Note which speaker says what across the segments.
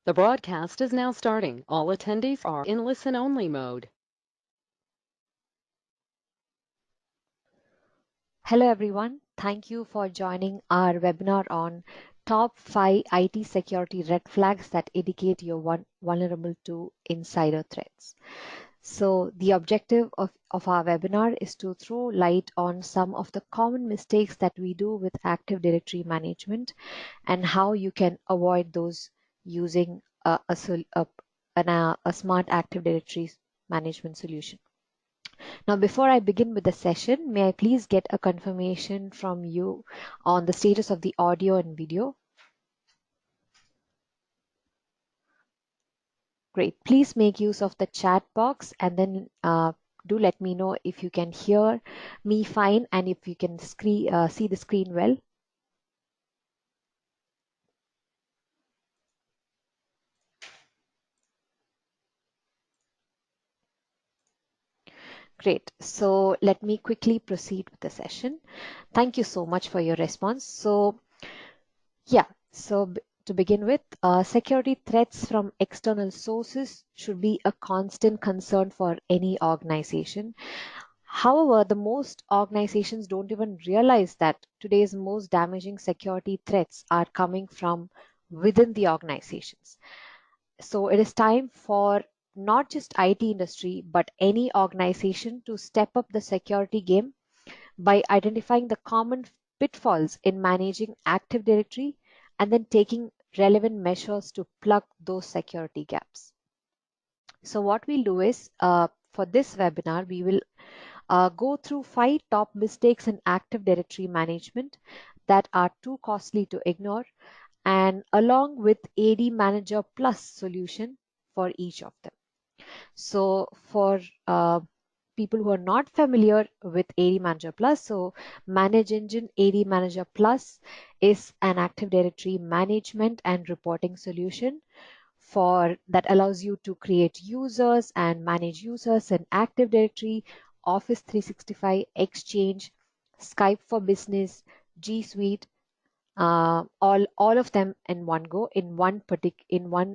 Speaker 1: The broadcast is now starting. All attendees are in listen-only mode.
Speaker 2: Hello everyone, thank you for joining our webinar on top 5 IT security red flags that indicate you're vulnerable to insider threats. So the objective of our webinar is to throw light on some of the common mistakes that we do with Active Directory management and how you can avoid those using a smart Active Directory management solution. Now, before I begin with the session, may I please get a confirmation from you on the status of the audio and video? Great. Please make use of the chat box and then do let me know if you can hear me fine and if you can see the screen well. Great. So let me quickly proceed with the session. Thank you so much for your response. So to begin with, security threats from external sources should be a constant concern for any organization. However, the most organizations don't even realize that today's most damaging security threats are coming from within the organizations. So it is time for not just IT industry, but any organization to step up the security game by identifying the common pitfalls in managing Active Directory and then taking relevant measures to plug those security gaps. So what we'll do is for this webinar, we will go through 5 top mistakes in Active Directory management that are too costly to ignore, and along with AD Manager Plus solution for each of them. So for people who are not familiar with AD Manager Plus, so Manage Engine AD Manager Plus is an Active Directory management and reporting solution that allows you to create users and manage users in Active Directory, Office 365, Exchange, Skype for Business, G Suite, all of them in one go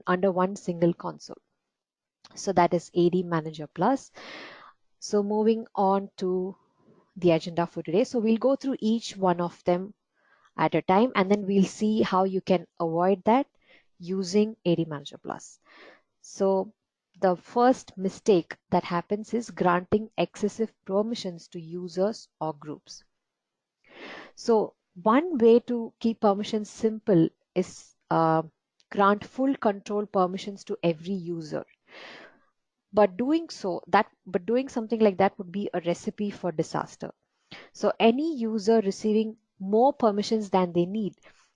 Speaker 2: under one single console. So that is AD Manager Plus. So moving on to the agenda for today. So we'll go through each one of them at a time, and then we'll see how you can avoid that using AD Manager Plus. So the first mistake that happens is granting excessive permissions to users or groups. So one way to keep permissions simple is grant full control permissions to every user. But doing something like that would be a recipe for disaster. So any user receiving more permissions than they need,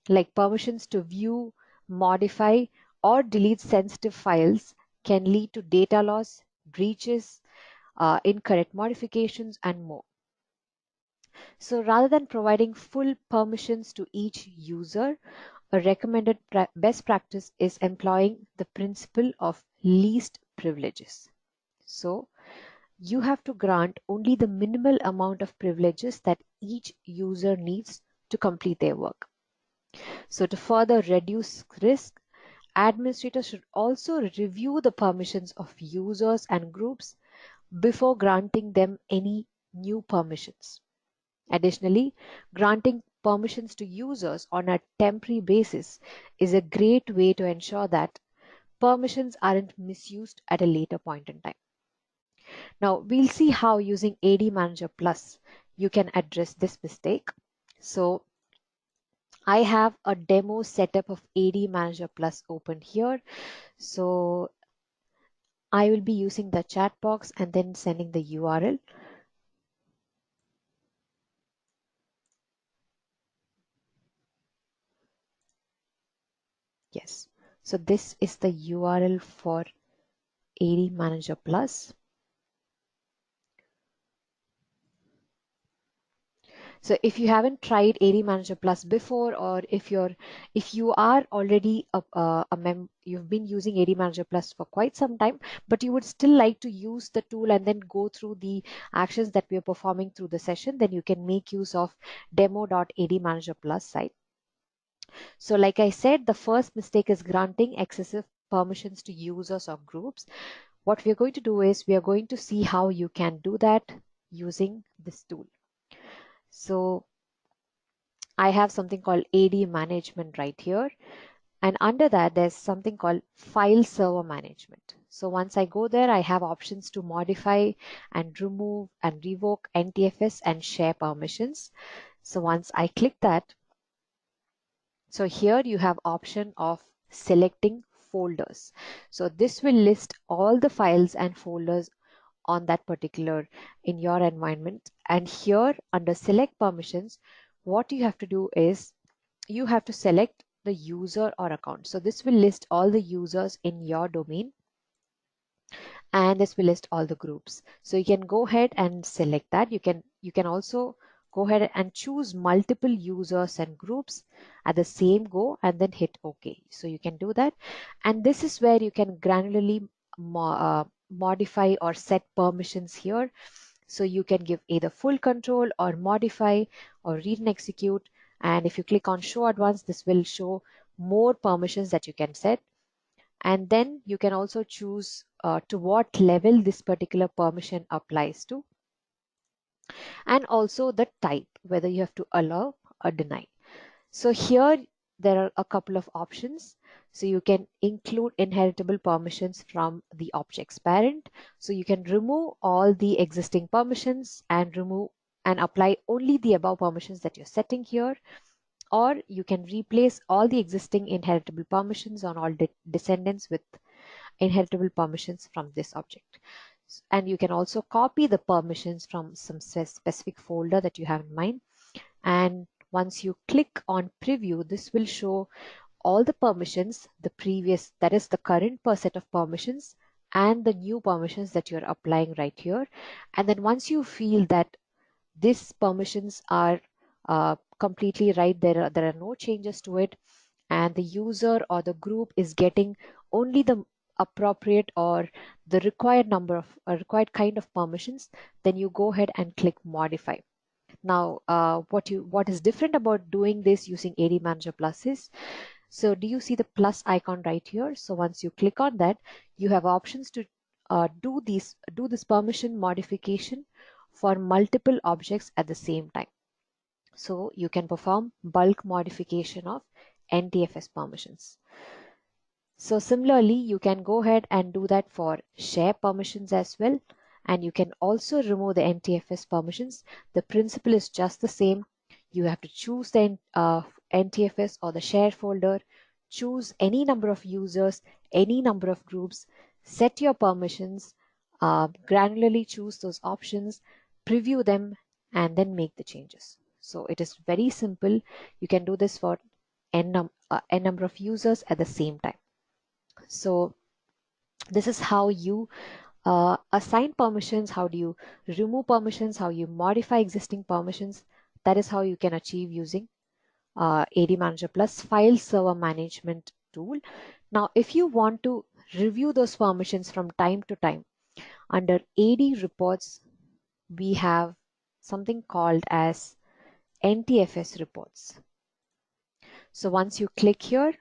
Speaker 2: like permissions to view, modify, or delete sensitive files, can lead to data loss, breaches, incorrect modifications, and more. So rather than providing full permissions to each user, a recommended best practice is employing the principle of least privileges. So you have to grant only the minimal amount of privileges that each user needs to complete their work. So to further reduce risk, administrators should also review the permissions of users and groups before granting them any new permissions. Additionally, granting permissions to users on a temporary basis is a great way to ensure that permissions aren't misused at a later point in time. Now we'll see how using AD Manager Plus you can address this mistake. So I have a demo setup of AD Manager Plus open here. So I will be using the chat box and then sending the URL. Yes, so this is the URL for AD Manager Plus. So if you haven't tried AD Manager Plus before, or if you are already you've been using AD Manager Plus for quite some time, but you would still like to use the tool and then go through the actions that we are performing through the session, then you can make use of demo.ad manager plus site. So like I said, the first mistake is granting excessive permissions to users or groups. What we are going to do is we are going to see how you can do that using this tool. So I have something called AD management right here. And under that, there's something called file server management. So once I go there, I have options to modify and remove and revoke NTFS and share permissions. So once I click that, so here you have option of selecting folders. So this will list all the files and folders on that particular in your environment. And here under select permissions, what you have to do is you have to select the user or account. So this will list all the users in your domain, and this will list all the groups. So you can go ahead and select that. You can also go ahead and choose multiple users and groups at the same go and then hit OK. So you can do that. And this is where you can granularly modify or set permissions here. So you can give either full control or modify or read and execute. And if you click on show advanced, this will show more permissions that you can set. And then you can also choose to what level this particular permission applies to, and also the type, whether you have to allow or deny. So here there are a couple of options. So you can include inheritable permissions from the object's parent. So you can remove all the existing permissions and remove and apply only the above permissions that you're setting here. Or you can replace all the existing inheritable permissions on all descendants with inheritable permissions from this object. And you can also copy the permissions from some specific folder that you have in mind. And once you click on preview, this will show all the permissions, the previous, that is the current per set of permissions, and the new permissions that you're applying right here. And then once you feel that these permissions are completely right, there are no changes to it, and the user or the group is getting only the appropriate or the required number of required kind of permissions, then you go ahead and click modify. Now what is different about doing this using AD Manager Plus is, so do you see the plus icon right here? So once you click on that, you have options to do this permission modification for multiple objects at the same time. So you can perform bulk modification of NTFS permissions. So similarly, you can go ahead and do that for share permissions as well. And you can also remove the NTFS permissions. The principle is just the same. You have to choose the NTFS or the share folder, choose any number of users, any number of groups, set your permissions, granularly choose those options, preview them, and then make the changes. So it is very simple. You can do this for n number of users at the same time. So this is how you assign permissions, how do you remove permissions, how you modify existing permissions. That is how you can achieve using AD Manager Plus File Server Management tool. Now, if you want to review those permissions from time to time, under AD reports, we have something called as NTFS reports. So once you click here,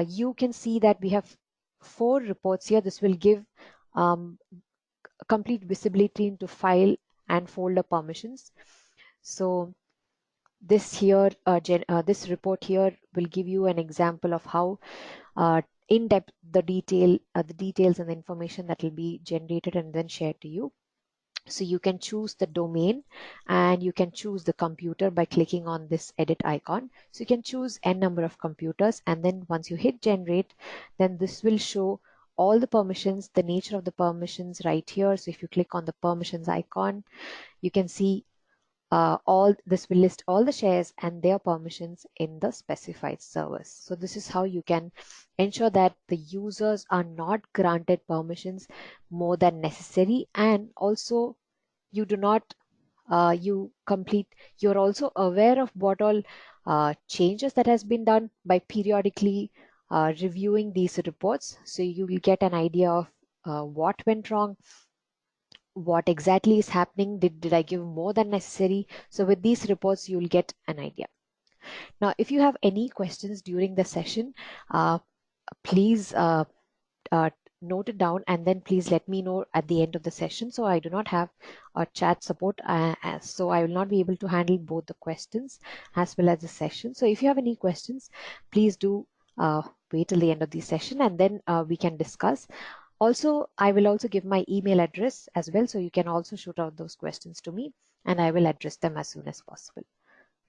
Speaker 2: you can see that we have 4 reports here. This will give complete visibility into file and folder permissions. So this here, this report here will give you an example of how in depth the details and the information that will be generated and then shared to you. So you can choose the domain and you can choose the computer by clicking on this edit icon. So you can choose n number of computers, and then once you hit generate, then this will show all the permissions, the nature of the permissions right here. So if you click on the permissions icon, you can see all this will list all the shares and their permissions in the specified servers. So this is how you can ensure that the users are not granted permissions more than necessary, and also you do not you're also aware of what all changes that has been done by periodically reviewing these reports. So you will get an idea of what went wrong, what exactly is happening, did I give more than necessary. So with these reports you will get an idea. Now if you have any questions during the session, please uh, note it down, and then please let me know at the end of the session. So I do not have a chat support, so I will not be able to handle both the questions as well as the session. So if you have any questions, please do wait till the end of the session, and then we can discuss. Also, I will also give my email address as well, so you can also shoot out those questions to me, and I will address them as soon as possible.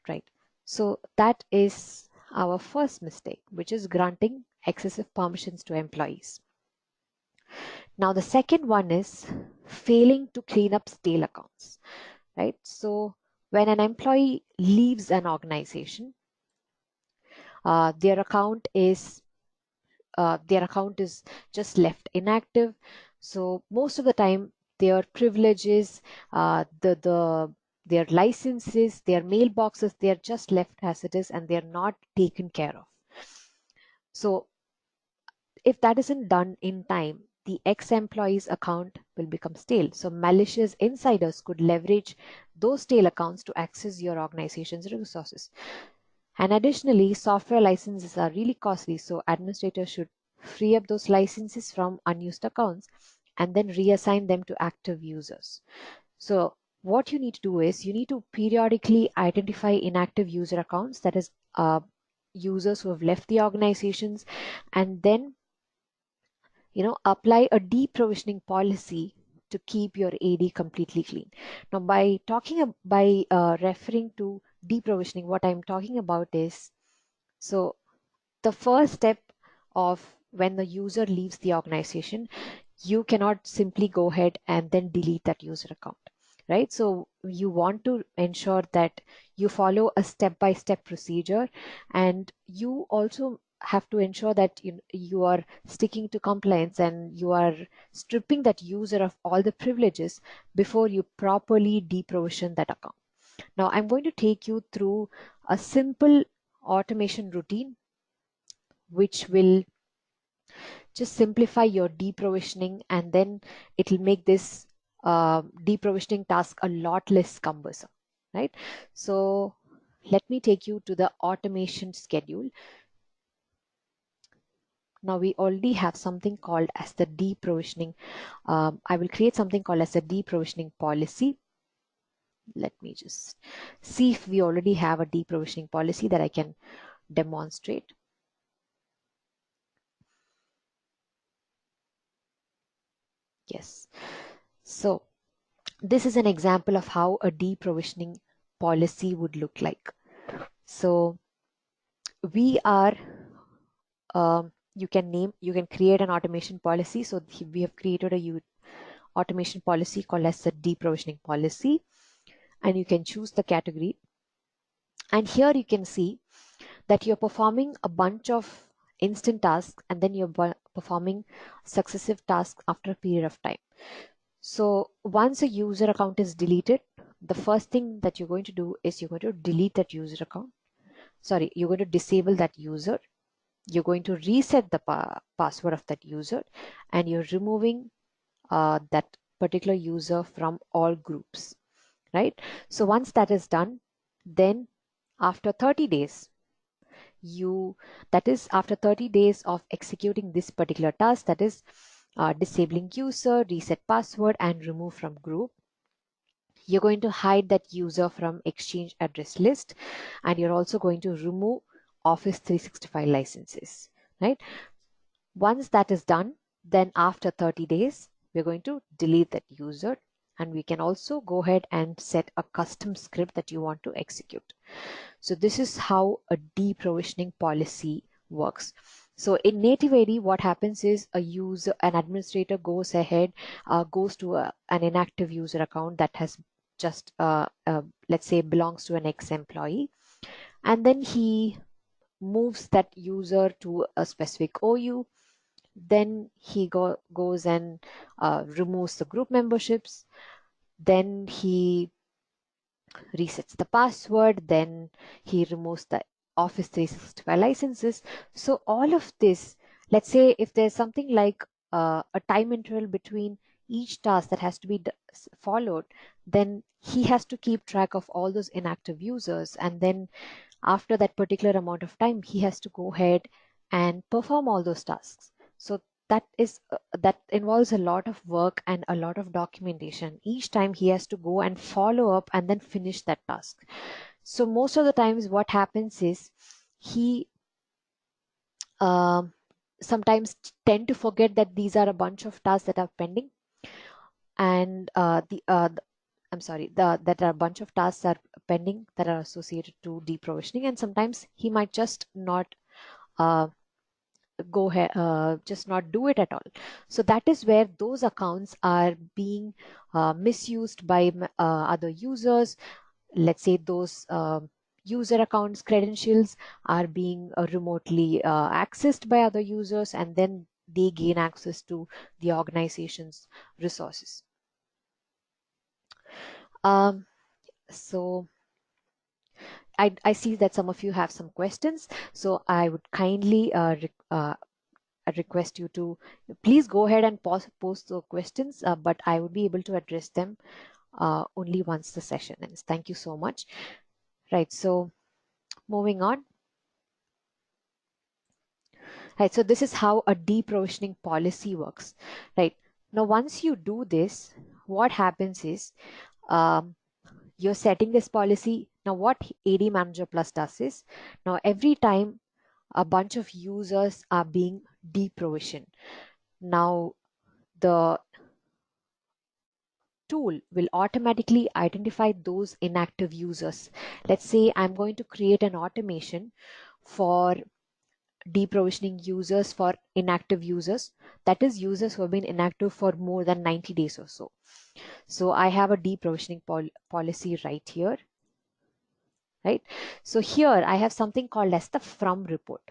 Speaker 2: Right. So that is our first mistake, which is granting excessive permissions to employees. Now, the second one is failing to clean up stale accounts, right? So when an employee leaves an organization, their account is just left inactive. So most of the time, their privileges, their licenses, their mailboxes, they're just left as it is, and they're not taken care of. So if that isn't done in time, the ex-employee's account will become stale. So malicious insiders could leverage those stale accounts to access your organization's resources. And additionally, software licenses are really costly, so administrators should free up those licenses from unused accounts and then reassign them to active users. So what you need to do is you need to periodically identify inactive user accounts, that is users who have left the organizations, and then apply a deprovisioning policy to keep your AD completely clean. Now, by referring to deprovisioning, what I'm talking about is, so the first step of when the user leaves the organization, you cannot simply go ahead and then delete that user account, right? So you want to ensure that you follow a step-by-step procedure, and you also have to ensure that you are sticking to compliance and you are stripping that user of all the privileges before you properly deprovision that account. Now I'm going to take you through a simple automation routine which will just simplify your deprovisioning, and then it'll make this deprovisioning task a lot less cumbersome, right? So let me take you to the automation schedule. Now we already have something called as the deprovisioning. I will create something called as a deprovisioning policy. Let me just see if we already have a deprovisioning policy that I can demonstrate. Yes. So this is an example of how a deprovisioning policy would look like. So we are, you can create an automation policy. So we have created a automation policy called as the deprovisioning policy, and you can choose the category. And here you can see that you're performing a bunch of instant tasks, and then you're performing successive tasks after a period of time. So once a user account is deleted, the first thing that you're going to do is you're going to delete that user account. Sorry, you're going to disable that user. You're going to reset the password of that user, and you're removing that particular user from all groups, right? So once that is done, then after 30 days, after 30 days of executing this particular task, that is disabling user, reset password, and remove from group, you're going to hide that user from Exchange address list, and you're also going to remove Office 365 licenses, right? Once that is done, then after 30 days, we're going to delete that user, and we can also go ahead and set a custom script that you want to execute. So this is how a deprovisioning policy works. So in native AD, what happens is an administrator goes ahead, goes to an inactive user account that has just, let's say, belongs to an ex-employee, and then he moves that user to a specific OU. Then he goes and removes the group memberships. Then he resets the password. Then he removes the Office 365 licenses. So all of this, let's say if there's something like a time interval between each task that has to be followed, then he has to keep track of all those inactive users. And then after that particular amount of time, he has to go ahead and perform all those tasks. So that involves a lot of work and a lot of documentation. Each time he has to go and follow up and then finish that task. So most of the times what happens is he um, sometimes tend to forget that these are a bunch of tasks that are pending, and I'm sorry, that are a bunch of tasks are pending that are associated to deprovisioning, and sometimes he might just not uh, go ahead, just not do it at all. So that is where those accounts are being misused by other users. Let's say those user accounts credentials are being remotely accessed by other users, and then they gain access to the organization's resources. Um, so I see that some of you have some questions, so I would kindly request you to please go ahead and post the questions, but I would be able to address them only once the session ends. Thank you so much. Right, so moving on. Right, so this is how a deprovisioning policy works. Right, now once you do this, what happens is um, you're setting this policy. Now what AD Manager Plus does is, now every time a bunch of users are being deprovisioned, now the tool will automatically identify those inactive users. Let's say I'm going to create an automation for deprovisioning users for inactive users, that is users who have been inactive for more than 90 days or so. So I have a deprovisioning policy right here, right? So here I have something called as the from report.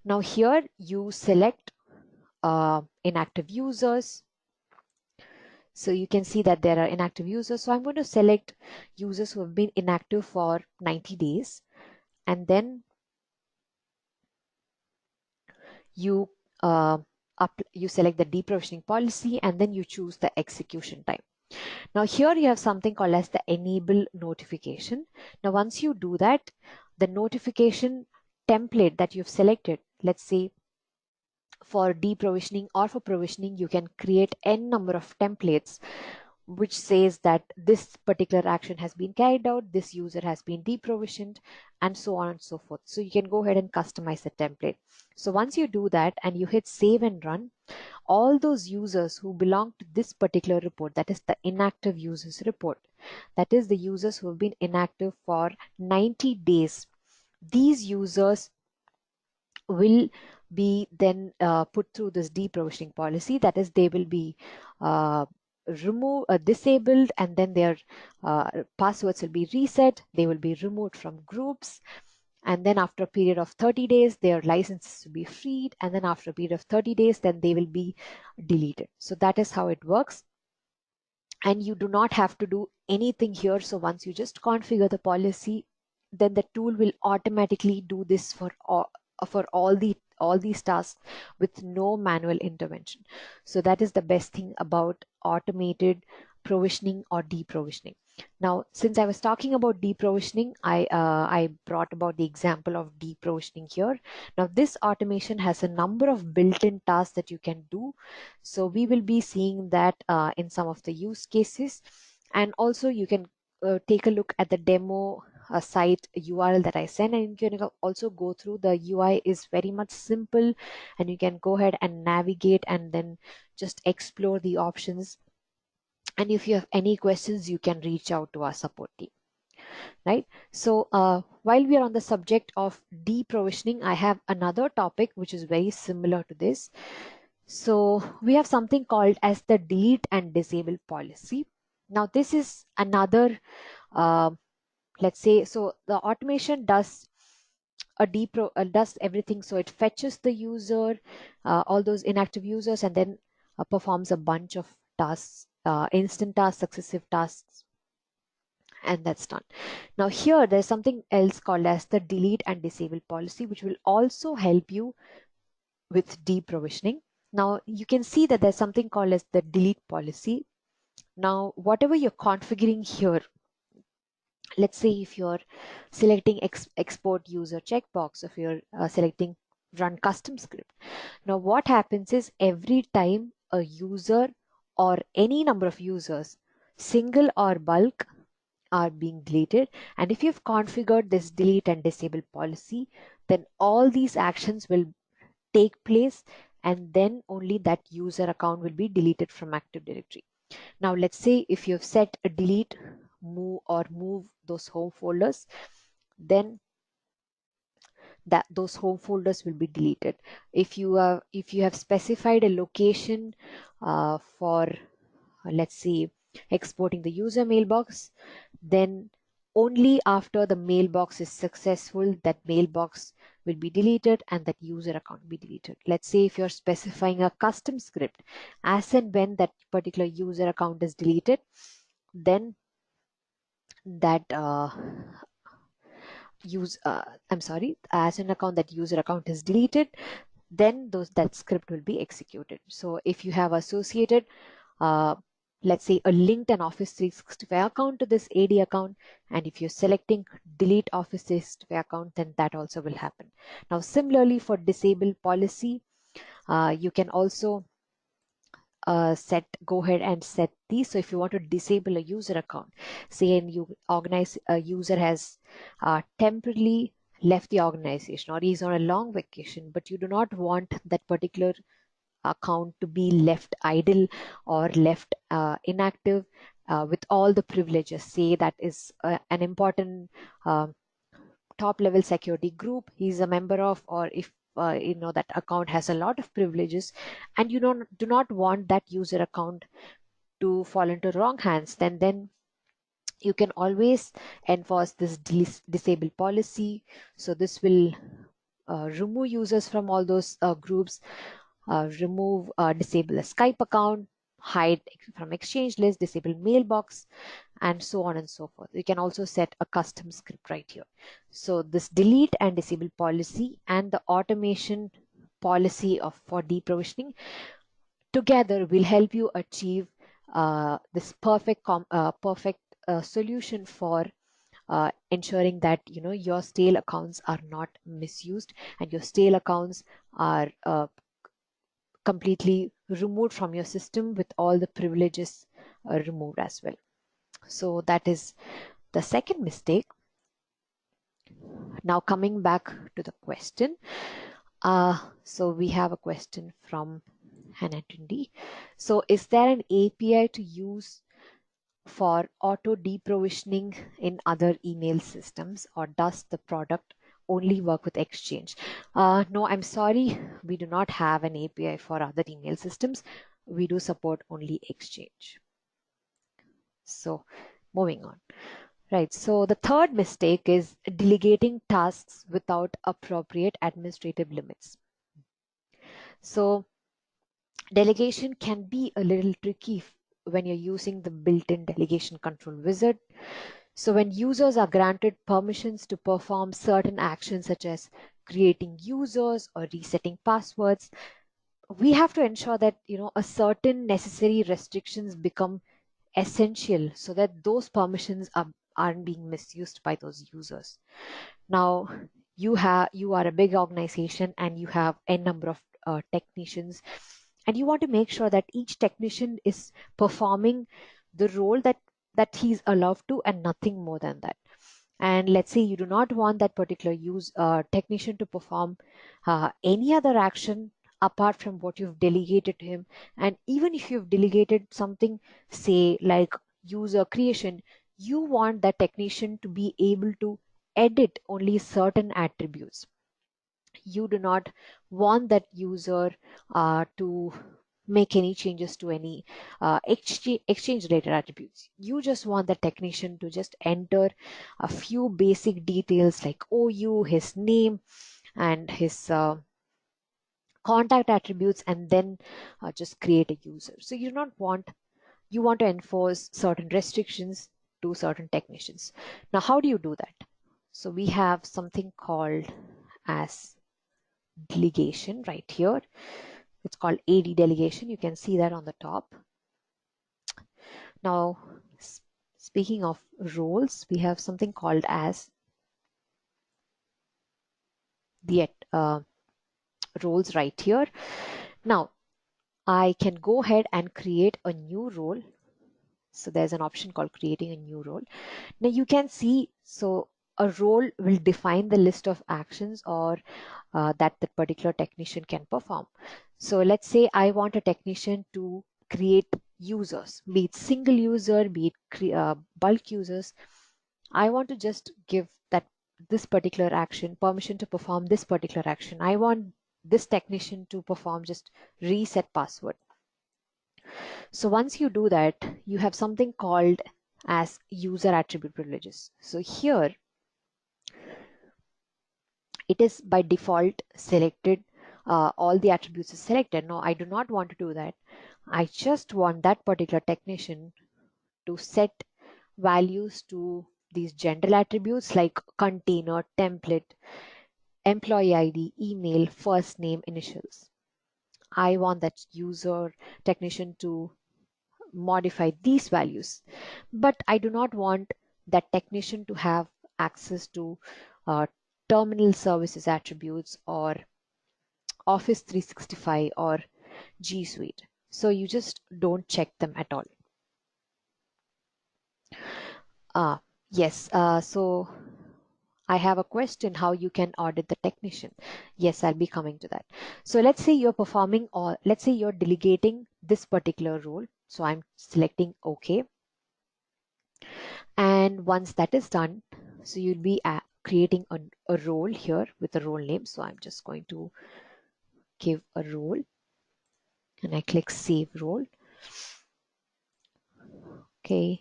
Speaker 2: Now here you select inactive users. So you can see that there are inactive users. So I'm going to select users who have been inactive for 90 days. And then you you select the deprovisioning policy, and then you choose the execution time. Now here you have something called as the enable notification. Now once you do that, the notification template that you've selected, let's say for deprovisioning or for provisioning, you can create n number of templates which says that this particular action has been carried out, this user has been deprovisioned, and so on and so forth. So you can go ahead and customize the template. So once you do that and you hit save and run, all those users who belong to this particular report, that is the inactive users report, that is the users who have been inactive for 90 days, these users will be then put through this deprovisioning policy. That is, they will be disabled, and then their passwords will be reset, they will be removed from groups, and then after a period of 30 days their licenses will be freed, and then after a period of 30 days then they will be deleted. So that is how it works, and you do not have to do anything here. So once you just configure the policy, then the tool will automatically do this for all these tasks with no manual intervention. So that is the best thing about automated provisioning or deprovisioning. Now, since I was talking about deprovisioning, I brought about the example of deprovisioning here. Now, this automation has a number of built-in tasks that you can do. So we will be seeing that in some of the use cases, and also you can take a look at the demo site URL that I sent, and you can also go through. The UI is very much simple, and you can go ahead and navigate and then just explore the options. And if you have any questions, you can reach out to our support team, right? So while we are on the subject of deprovisioning, I have another topic which is very similar to this. So we have something called as the delete and disable policy. Now this is another uh, let's say, so the automation does does everything. So it fetches the user, all those inactive users, and then performs a bunch of tasks, instant tasks, successive tasks, and that's done. Now here there's something else called as the delete and disable policy, which will also help you with deprovisioning. Now you can see that there's something called as the delete policy. Now whatever you're configuring here, Let's say if you're selecting export user checkbox, if you're selecting run custom script. Now what happens is every time a user or any number of users, single or bulk, are being deleted, and if you've configured this delete and disable policy, then all these actions will take place, and then only that user account will be deleted from Active Directory. Now let's say if you've set a delete, move those home folders, then that those home folders will be deleted. If you have specified a location for let's say exporting the user mailbox, then only after the mailbox is successful, that mailbox will be deleted and that user account will be deleted. Let's say if you're specifying a custom script, as and when that particular user account is deleted, then that as an account that user account is deleted, then that script will be executed. So if you have associated uh, let's say a linked an Office 365 account to this AD account, and if you're selecting delete Office 365 account, then that also will happen. Now similarly for disable policy, you can also go ahead and set these. So if you want to disable a user account, say and you organize a user has temporarily left the organization or he's on a long vacation, but you do not want that particular account to be left idle or left inactive with all the privileges, say that is an important uh, top level security group he's a member of, or if that account has a lot of privileges and you do not want that user account to fall into wrong hands, then you can always enforce this disable policy. So this will remove users from all those groups, disable a Skype account, hide from exchange list, disable mailbox, and so on and so forth. You can also set a custom script right here. So this delete and disable policy and the automation policy for deprovisioning together will help you achieve this perfect solution for ensuring that your stale accounts are not misused and your stale accounts are completely removed from your system with all the privileges removed as well. So that is the second mistake. Now coming back to the question. So we have a question from Hannah Tundi. So is there an API to use for auto deprovisioning in other email systems, or does the product only work with Exchange? No, I'm sorry, we do not have an API for other email systems. We do support only Exchange. So moving on. Right, so the third mistake is delegating tasks without appropriate administrative limits. So delegation can be a little tricky when you're using the built-in delegation control wizard. So when users are granted permissions to perform certain actions such as creating users or resetting passwords, we have to ensure that a certain necessary restrictions become essential so that those permissions aren't being misused by those users. Now you are a big organization and you have a number of technicians, and you want to make sure that each technician is performing the role that he's allowed to and nothing more than that. And let's say you do not want that particular technician to perform any other action apart from what you've delegated to him. And even if you've delegated something, say like user creation, you want that technician to be able to edit only certain attributes. You do not want that user to make any changes to any exchange related attributes. You just want the technician to just enter a few basic details like OU, his name, and his contact attributes, and then just create a user. So you want to enforce certain restrictions to certain technicians. Now how do you do that? So we have something called as delegation right here. It's called AD delegation. You can see that on the top. Now, speaking of roles, we have something called as the roles right here. Now, I can go ahead and create a new role. So there's an option called creating a new role. Now you can see, so a role will define the list of actions or that the particular technician can perform. So let's say I want a technician to create users, be it single user, be it bulk users. I want to just give that this particular action permission to perform this particular action. I want this technician to perform just reset password. So once you do that, you have something called as user attribute privileges. So here it is by default selected, all the attributes is selected. No, I do not want to do that. I just want that particular technician to set values to these general attributes like container, template, employee ID, email, first name, initials. I want that user technician to modify these values, but I do not want that technician to have access to uh, terminal services attributes or Office 365 or G Suite. So you just don't check them at all. Ah, yes. So I have a question how you can audit the technician. Yes, I'll be coming to that. So let's say you're performing or let's say you're delegating this particular role. So I'm selecting OK. And once that is done, so you'll be creating a role here with a role name. So I'm just going to give a role and I click save role. Okay.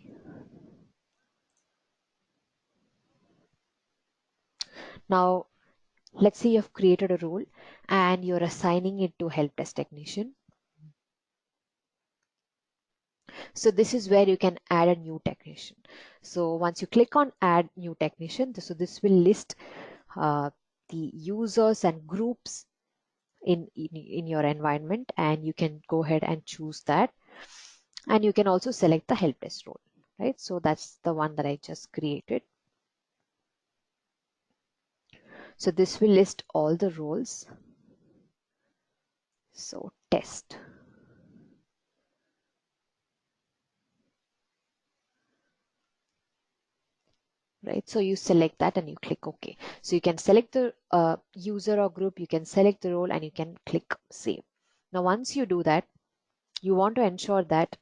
Speaker 2: Now let's say you've created a role and you're assigning it to help desk technician. So this is where you can add a new technician. So once you click on add new technician, so this will list the users and groups in your environment, and you can go ahead and choose that. And you can also select the help desk role, right? So that's the one that I just created. So this will list all the roles. So test. Right, so you select that and you click OK. So you can select the user or group, you can select the role, and you can click save. Now once you do that, you want to ensure that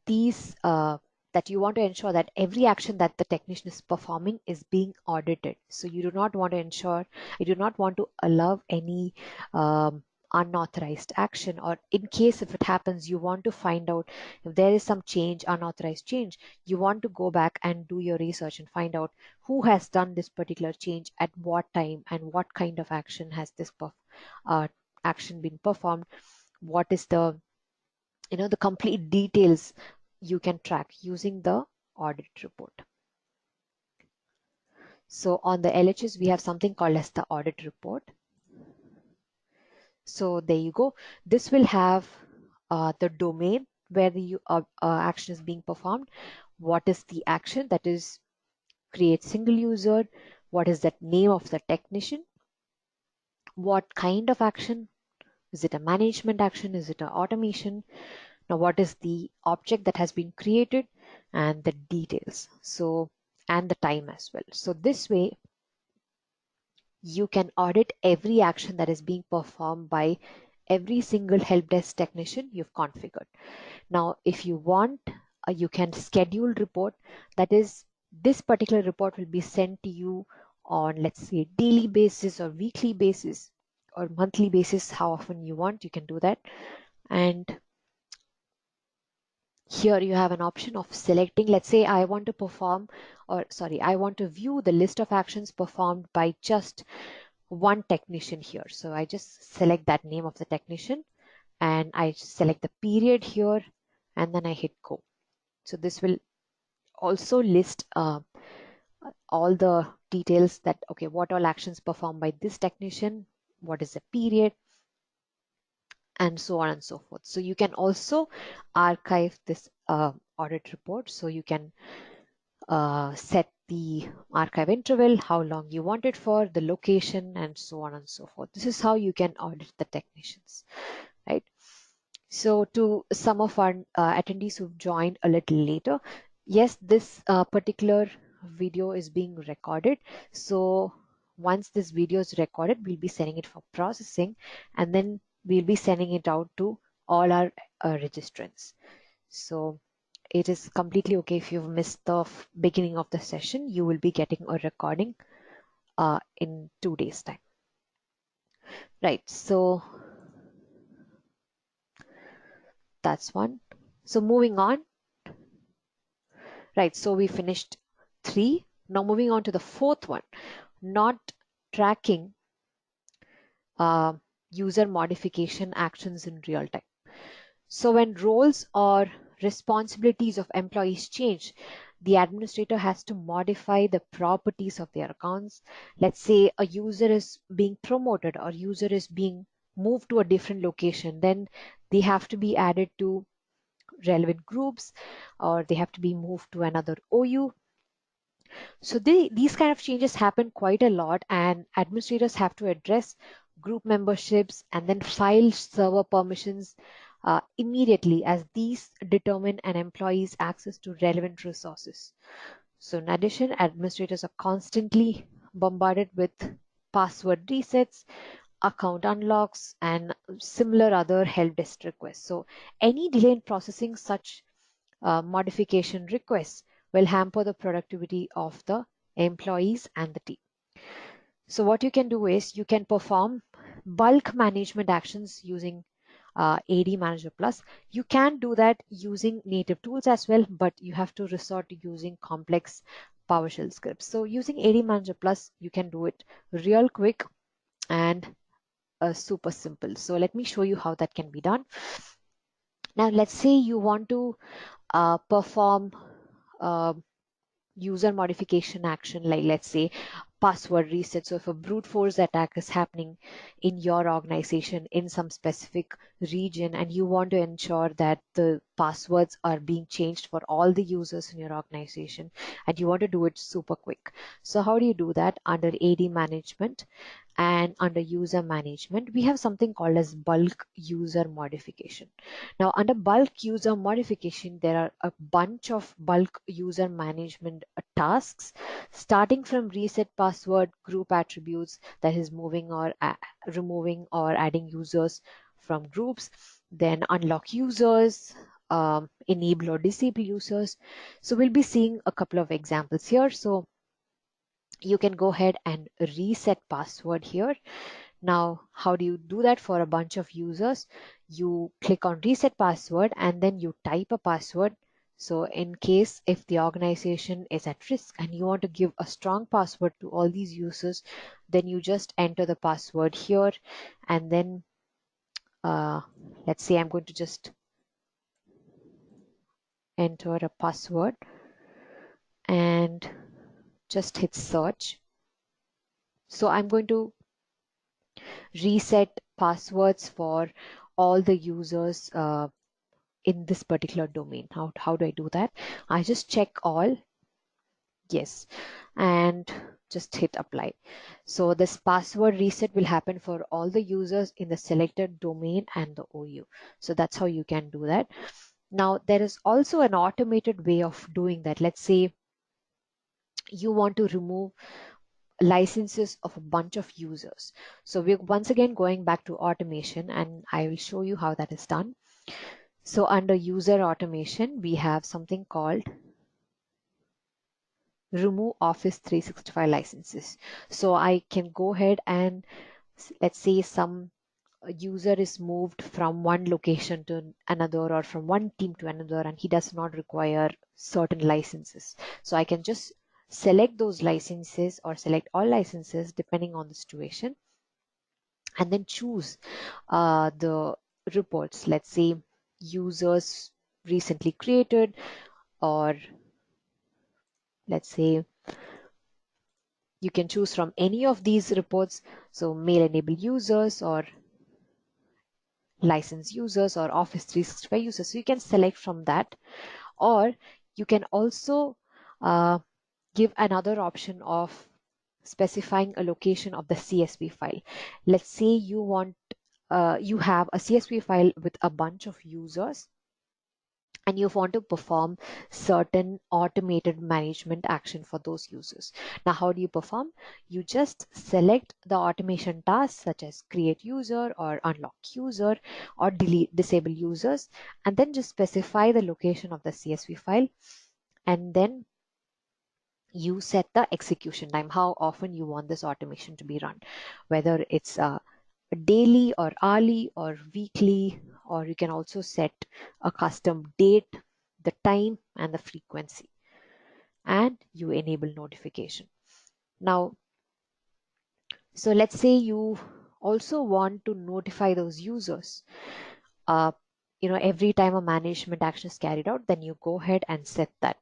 Speaker 2: these that you want to ensure that every action that the technician is performing is being audited. So you do not want to ensure, you do not want to allow any unauthorized action, or in case if it happens, you want to find out if there is some change, unauthorized change, you want to go back and do your research and find out who has done this particular change at what time and what kind of action has this action been performed, what is the the complete details you can track using the audit report. So on the LHS, we have something called as the audit report. So there you go. This will have the domain where the action is being performed. What is the action, that is create single user? What is that name of the technician? What kind of action? Is it a management action? Is it an automation? Now, what is the object that has been created, and the details. So, and the time as well. So this way, you can audit every action that is being performed by every single help desk technician you've configured. Now, if you want, you can schedule report. That is, this particular report will be sent to you on, let's say, daily basis or weekly basis or monthly basis, how often you want, you can do that. And here you have an option of selecting, let's say I want to perform, or sorry, I want to view the list of actions performed by just one technician here. So I just select that name of the technician and I select the period here and then I hit go. So this will also list all the details that, okay, what all actions performed by this technician, what is the period, and so on and so forth. So you can also archive this audit report. So you can set the archive interval, how long you want it for, the location, and so on and so forth. This is how you can audit the technicians, right? So to some of our attendees who've joined a little later, yes, this particular video is being recorded. So once this video is recorded, we'll be sending it for processing, and then we'll be sending it out to all our registrants. So it is completely okay if you've missed the beginning of the session. You will be getting a recording in 2 days' time. Right, so that's one. So moving on. Right, so we finished 3. Now moving on to the 4th one, not tracking uh, user modification actions in real time. So when roles or responsibilities of employees change, the administrator has to modify the properties of their accounts. Let's say a user is being promoted or user is being moved to a different location, then they have to be added to relevant groups, or they have to be moved to another OU. So these kind of changes happen quite a lot, and administrators have to address group memberships and then file server permissions immediately, as these determine an employee's access to relevant resources. So in addition, administrators are constantly bombarded with password resets, account unlocks, and similar other help desk requests. So any delay in processing such modification requests will hamper the productivity of the employees and the team. So what you can do is you can perform bulk management actions using AD Manager Plus. You can do that using native tools as well, but you have to resort to using complex PowerShell scripts. So using AD Manager Plus, you can do it real quick and super simple. So let me show you how that can be done. Now, let's say you want to perform user modification action, like let's say password reset. So if a brute force attack is happening in your organization in some specific region, and you want to ensure that the passwords are being changed for all the users in your organization, and you want to do it super quick. So how do you do that? Under AD management and under user management, we have something called as bulk user modification. Now under bulk user modification, there are a bunch of bulk user management tasks, starting from reset password, group attributes, that is moving or removing or adding users from groups, then unlock users, enable or disable users. So we'll be seeing a couple of examples here. So you can go ahead and reset password here. Now, how do you do that for a bunch of users? You click on reset password and then you type a password. So in case if the organization is at risk and you want to give a strong password to all these users, then you just enter the password here, and then let's say I'm going to just enter a password and just hit search. So I'm going to reset passwords for all the users in this particular domain. How do I do that? I just check all, yes, and just hit apply. So this password reset will happen for all the users in the selected domain and the OU. So that's how you can do that. Now there is also an automated way of doing that. Let's say you want to remove licenses of a bunch of users. So we're once again going back to automation, and I will show you how that is done. So under user automation, we have something called remove Office 365 licenses. So I can go ahead and let's say some user is moved from one location to another, or from one team to another, and he does not require certain licenses. So I can just select those licenses or select all licenses depending on the situation, and then choose the reports. Let's say users recently created, or let's say you can choose from any of these reports. So mail enable users, or license users or Office 365 users. So you can select from that, or you can also give another option of specifying a location of the CSV file. Let's say you have a CSV file with a bunch of users and you want to perform certain automated management action for those users. Now, how do you perform? You just select the automation tasks such as create user or unlock user or delete disable users, and then just specify the location of the CSV file, and then you set the execution time, how often you want this automation to be run, whether it's daily or hourly or weekly, or you can also set a custom date, the time, and the frequency, and you enable notification. Now, so let's say you also want to notify those users every time a management action is carried out, then you go ahead and set that.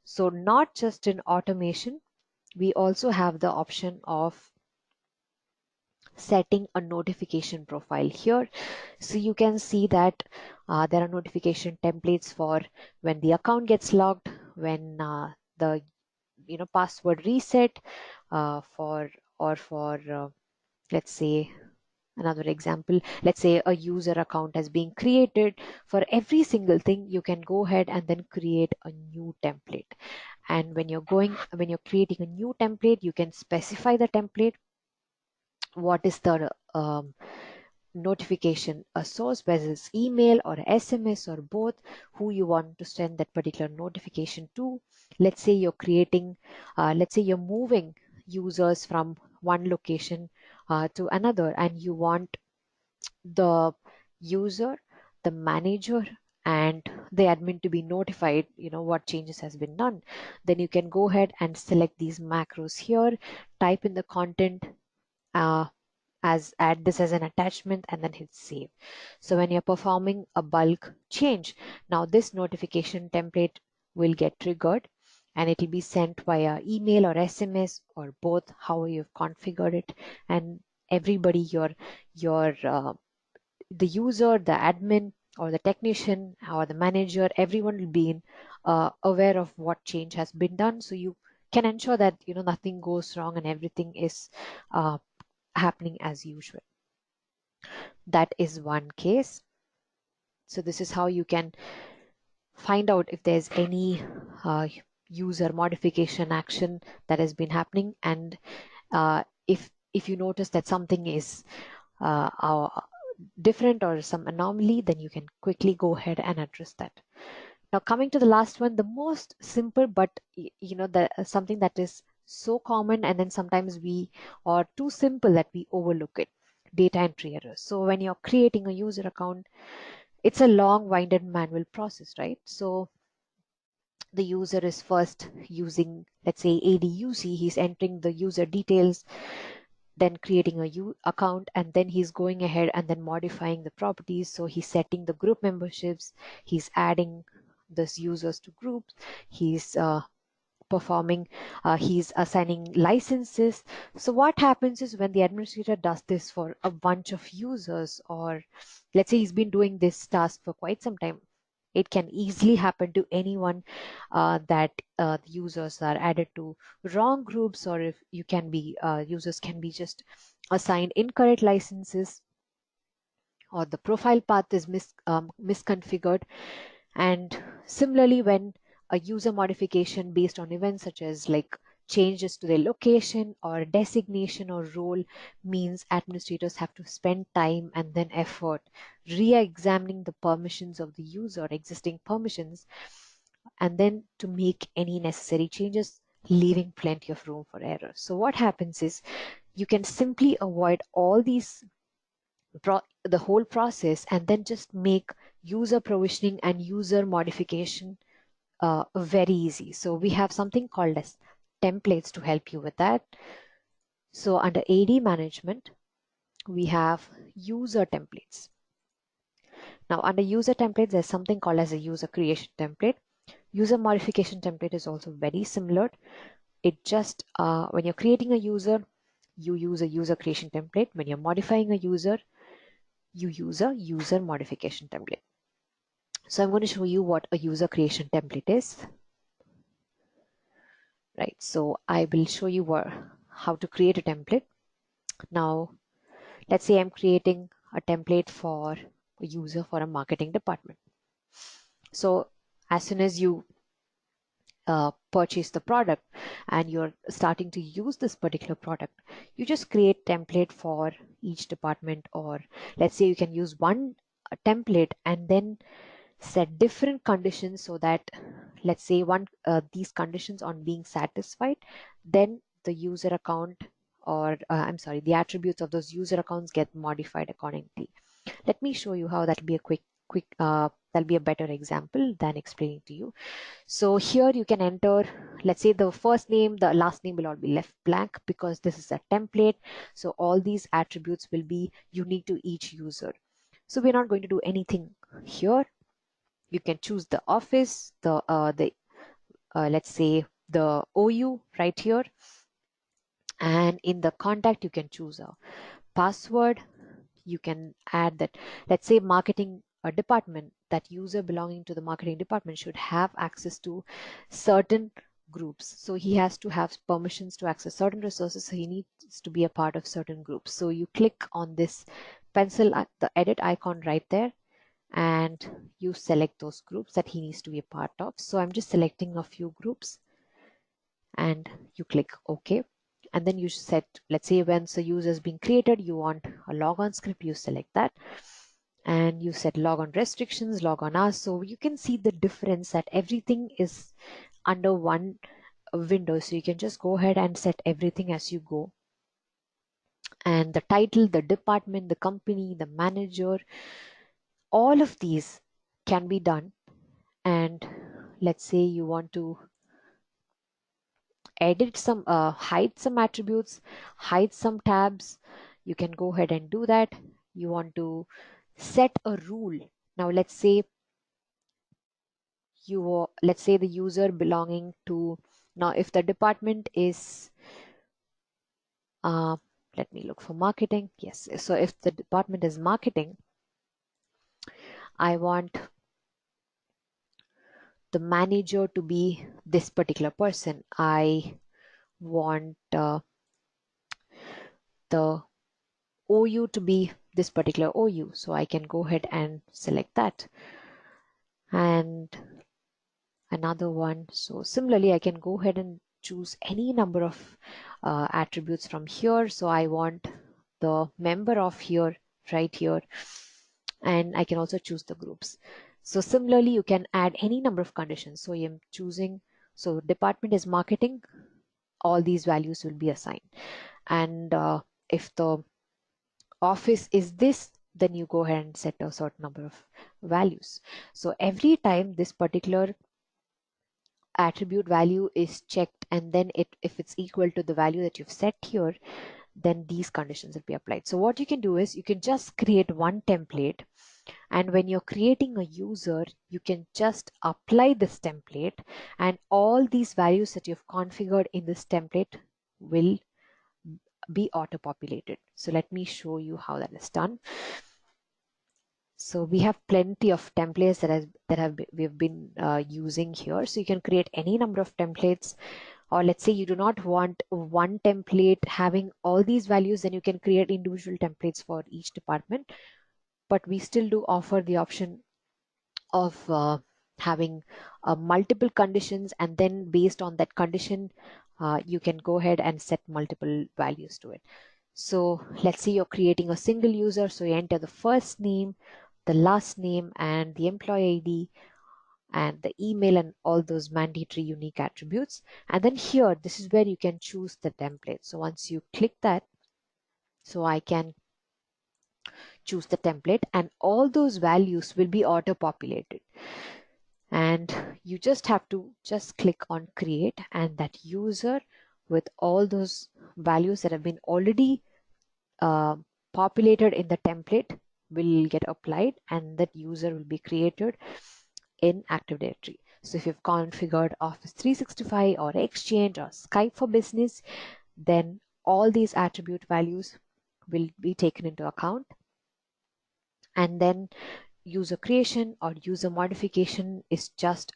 Speaker 2: So not just in automation, we also have the option of setting a notification profile here. So you can see that there are notification templates for when the account gets logged, when the password reset, for let's say another example, let's say a user account has been created. For every single thing, you can go ahead and then create a new template. And when you're creating a new template, you can specify the template, what is the notification a source, whether it's email or SMS or both, who you want to send that particular notification to. Let's say you're moving users from one location to another, and you want the user, the manager, and the admin to be notified what changes has been done. Then you can go ahead and select these macros here, type in the content, add this as an attachment, and then hit save. So when you're performing a bulk change, now this notification template will get triggered, and it will be sent via email or SMS or both, how you've configured it. And everybody, the user, the admin, or the technician, or the manager, everyone will be aware of what change has been done, so you can ensure that nothing goes wrong and everything is happening as usual. That is one case. So this is how you can find out if there's any user modification action that has been happening, and if you notice that something is different or some anomaly, then you can quickly go ahead and address that. Now, coming to the last one, the most simple, but something that is so common, and then sometimes we are too simple that we overlook it: data entry errors. So when you're creating a user account, it's a long winded manual process, right? So the user is first using, let's say, ADUC, he's entering the user details, then creating a account, and then he's going ahead and then modifying the properties. So he's setting the group memberships, he's adding these users to groups, he's he's assigning licenses. So what happens is, when the administrator does this for a bunch of users, or let's say he's been doing this task for quite some time, it can easily happen to anyone that the users are added to wrong groups, or if you can be users can be just assigned incorrect licenses, or the profile path is misconfigured. And similarly, when a user modification based on events such as like changes to their location or designation or role means, administrators have to spend time and then effort re-examining the permissions of the user, existing permissions, and then to make any necessary changes, leaving plenty of room for error. So what happens is, you can simply avoid all these the whole process, and then just make user provisioning and user modification very easy. So we have something called as templates to help you with that. So under AD management, we have user templates. Now under user templates, there's something called as a user creation template. User modification template is also very similar. It just when you're creating a user, you use a user creation template. When you're modifying a user, user modification template. So I'm going to show you what a user creation template is. Right, so I will show you how to create a template. Now, let's say I'm creating a template for a user for a marketing department. So as soon as you purchase the product and you're starting to use this particular product, you just create template for each department, or let's say you can use one template and then set different conditions so that, let's say, these conditions on being satisfied, then the user account, or I'm sorry, the attributes of those user accounts get modified accordingly. Let me show you how that'll be a that'll be a better example than explaining to you. So here you can enter, let's say, the first name, the last name will all be left blank because this is a template. So all these attributes will be unique to each user. So we're not going to do anything here. You can choose the office, let's say the OU right here. And in the contact, you can choose a password. You can add that, let's say, marketing department, that user belonging to the marketing department should have access to certain groups. So he has to have permissions to access certain resources. So he needs to be a part of certain groups. So you click on this pencil, the edit icon right there, and you select those groups that he needs to be a part of. So I'm just selecting a few groups and you click OK. And then you set, let's say, once a user is being created, you want a logon script, you select that. And you set logon restrictions, logon hours. So you can see the difference that everything is under one window. So you can just go ahead and set everything as you go. And the title, the department, the company, the manager, all of these can be done. And let's say you want to edit some, hide some attributes, hide some tabs, you can go ahead and do that. You want to set a rule. Now let's say the user belonging to, now if the department is, let me look for marketing. Yes, so if the department is marketing, I want the manager to be this particular person. I want the OU to be this particular OU. So I can go ahead and select that. And another one. So similarly, I can go ahead and choose any number of attributes from here. So I want the member of here, right here. And I can also choose the groups. So similarly, you can add any number of conditions. So I'm choosing, so department is marketing, all these values will be assigned. And if the office is this, then you go ahead and set a certain number of values. So every time this particular attribute value is checked, and then if it's equal to the value that you've set here, then these conditions will be applied. So what you can do is you can just create one template, and when you're creating a user, you can just apply this template, and all these values that you've configured in this template will be auto-populated. So let me show you how that is done. So we have plenty of templates we've been using here. So you can create any number of templates, or let's say you do not want one template having all these values, then you can create individual templates for each department. But we still do offer the option of having multiple conditions, and then based on that condition, you can go ahead and set multiple values to it. So let's say you're creating a single user. So you enter the first name, the last name, and the employee ID, and the email, and all those mandatory unique attributes. And then here, this is where you can choose the template. So once you click that, so I can choose the template, and all those values will be auto-populated. And you just have to just click on create, and that user with all those values that have been already populated in the template will get applied, and that user will be created in Active Directory. So if you've configured Office 365 or Exchange or Skype for Business, then all these attribute values will be taken into account, And then user creation or user modification is just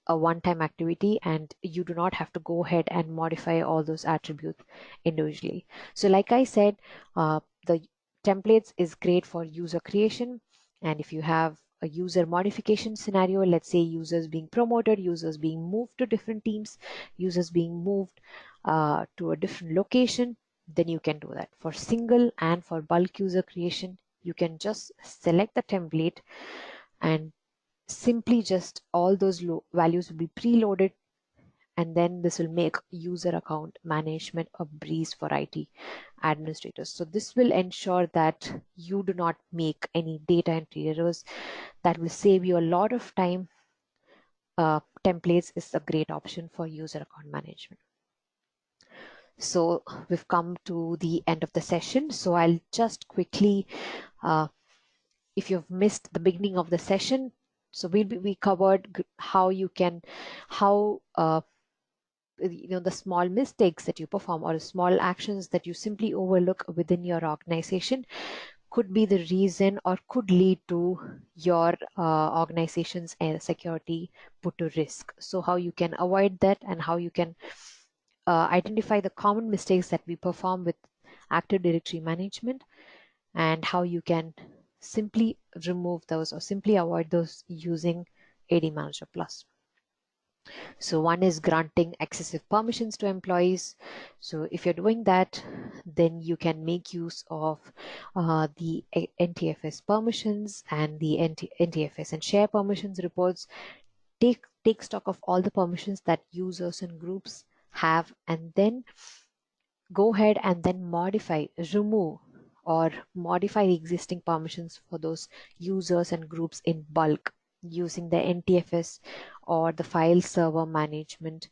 Speaker 2: a one-time activity, and you do not have to go ahead and modify all those attributes individually. So like I said, the templates is great for user creation. And if you have a user modification scenario, let's say users being promoted, users being moved to different teams, users being moved to a different location, then you can do that. For single and for bulk user creation, you can just select the template, and simply just all those values will be preloaded, and then this will make user account management a breeze for IT administrators. So this will ensure that you do not make any data entry errors. That will save you a lot of time. Templates is a great option for user account management. So we've come to the end of the session. So I'll just quickly, if you've missed the beginning of the session, so we covered how you can, how the small mistakes that you perform or small actions that you simply overlook within your organization could be the reason or could lead to your organization's security put to risk. So how you can avoid that, and how you can identify the common mistakes that we perform with Active Directory management, and how you can simply remove those or simply avoid those using AD Manager Plus. So one is granting excessive permissions to employees. So if you're doing that, then you can make use of the NTFS permissions and the NTFS and share permissions reports. Take stock of all the permissions that users and groups have, and then go ahead and then remove or modify the existing permissions for those users and groups in bulk using the NTFS or the file server management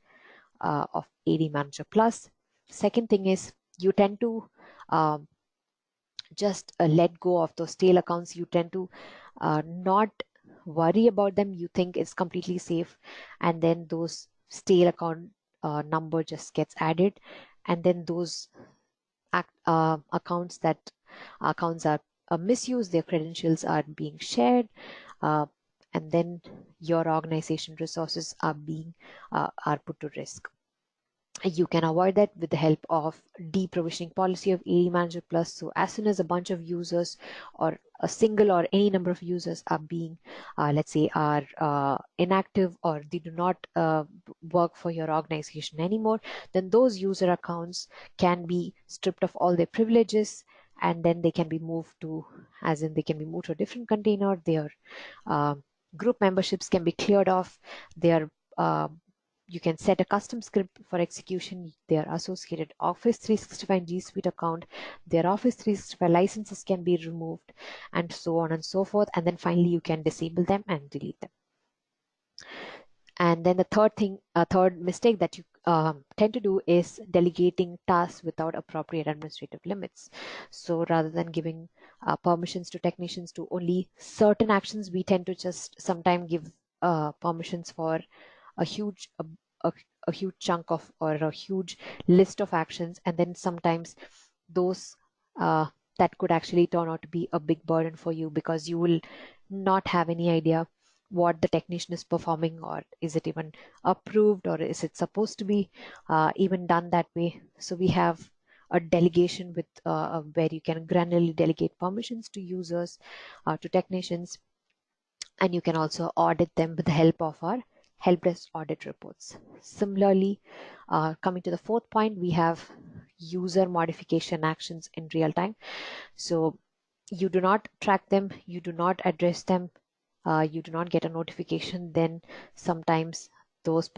Speaker 2: of AD Manager Plus. Second thing is you tend to um, just let go of those tail accounts. You tend to not worry about them. You think it's completely safe, and then those tail account number just gets added, and then those accounts are misused, their credentials are being shared, uh, and then your organization resources are put to risk. You can avoid that with the help of deprovisioning policy of AD Manager Plus. So as soon as a bunch of users or a single or any number of users are being, let's say, are inactive, or they do not work for your organization anymore, then those user accounts can be stripped of all their privileges, and then they can be moved to, as in they can be moved to a different container. Their uh, group memberships can be cleared off. Their you can set a custom script for execution. Their associated Office 365 G Suite account, their Office 365 licenses can be removed, and so on and so forth. And then finally, you can disable them and delete them. And then the third mistake that you tend to do is delegating tasks without appropriate administrative limits. So rather than giving permissions to technicians to only certain actions, we tend to just sometimes give permissions for a huge a huge chunk of, or a huge list of actions, and then sometimes those that could actually turn out to be a big burden for you, because you will not have any idea what the technician is performing, or is it even approved, or is it supposed to be even done that way. So we have a delegation with where you can granularly delegate permissions to users, to technicians, and you can also audit them with the help of our help desk audit reports. Similarly, coming to the fourth point, we have user modification actions in real time. So you do not track them, you do not address them, you do not get a notification, then sometimes those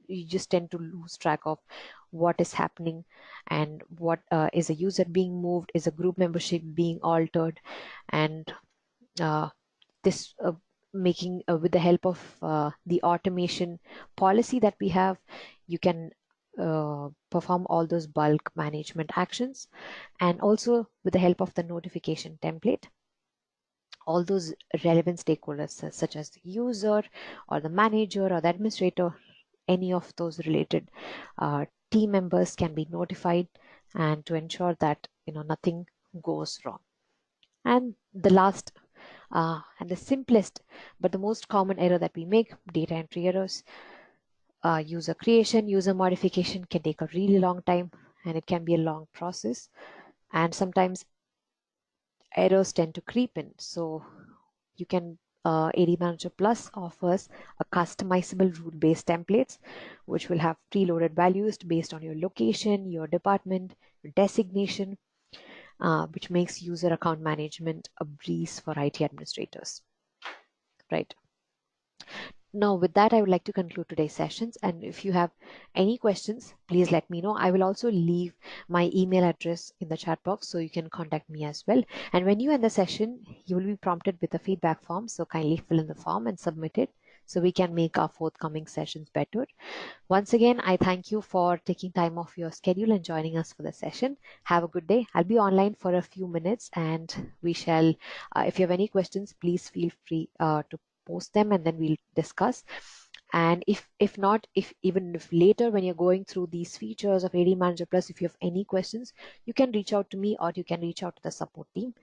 Speaker 2: you just tend to lose track of what is happening, and what is a user being moved, is a group membership being altered, and uh, this making with the help of the automation policy that we have, you can perform all those bulk management actions. And also with the help of the notification template, all those relevant stakeholders such as the user or the manager or the administrator, any of those related team members can be notified, and to ensure that nothing goes wrong. And the last And the simplest but the most common error that we make, data entry errors. User creation, user modification can take a really long time, and it can be a long process. And sometimes errors tend to creep in. So you can AD Manager Plus offers a customizable rule-based templates, which will have preloaded values based on your location, your department, your designation, which makes user account management a breeze for IT administrators. Right. Now, with that, I would like to conclude today's sessions. And if you have any questions, please let me know. I will also leave my email address in the chat box so you can contact me as well. And when you end the session, you will be prompted with a feedback form. So kindly fill in the form and submit it so we can make our forthcoming sessions better. Once again, I thank you for taking time off your schedule and joining us for the session. Have a good day. I'll be online for a few minutes and we shall, if you have any questions, please feel free to post them and then we'll discuss. And if not, if even if later when you're going through these features of AD Manager Plus, if you have any questions, you can reach out to me or you can reach out to the support team.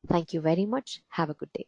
Speaker 2: Thank you very much. Have a good day.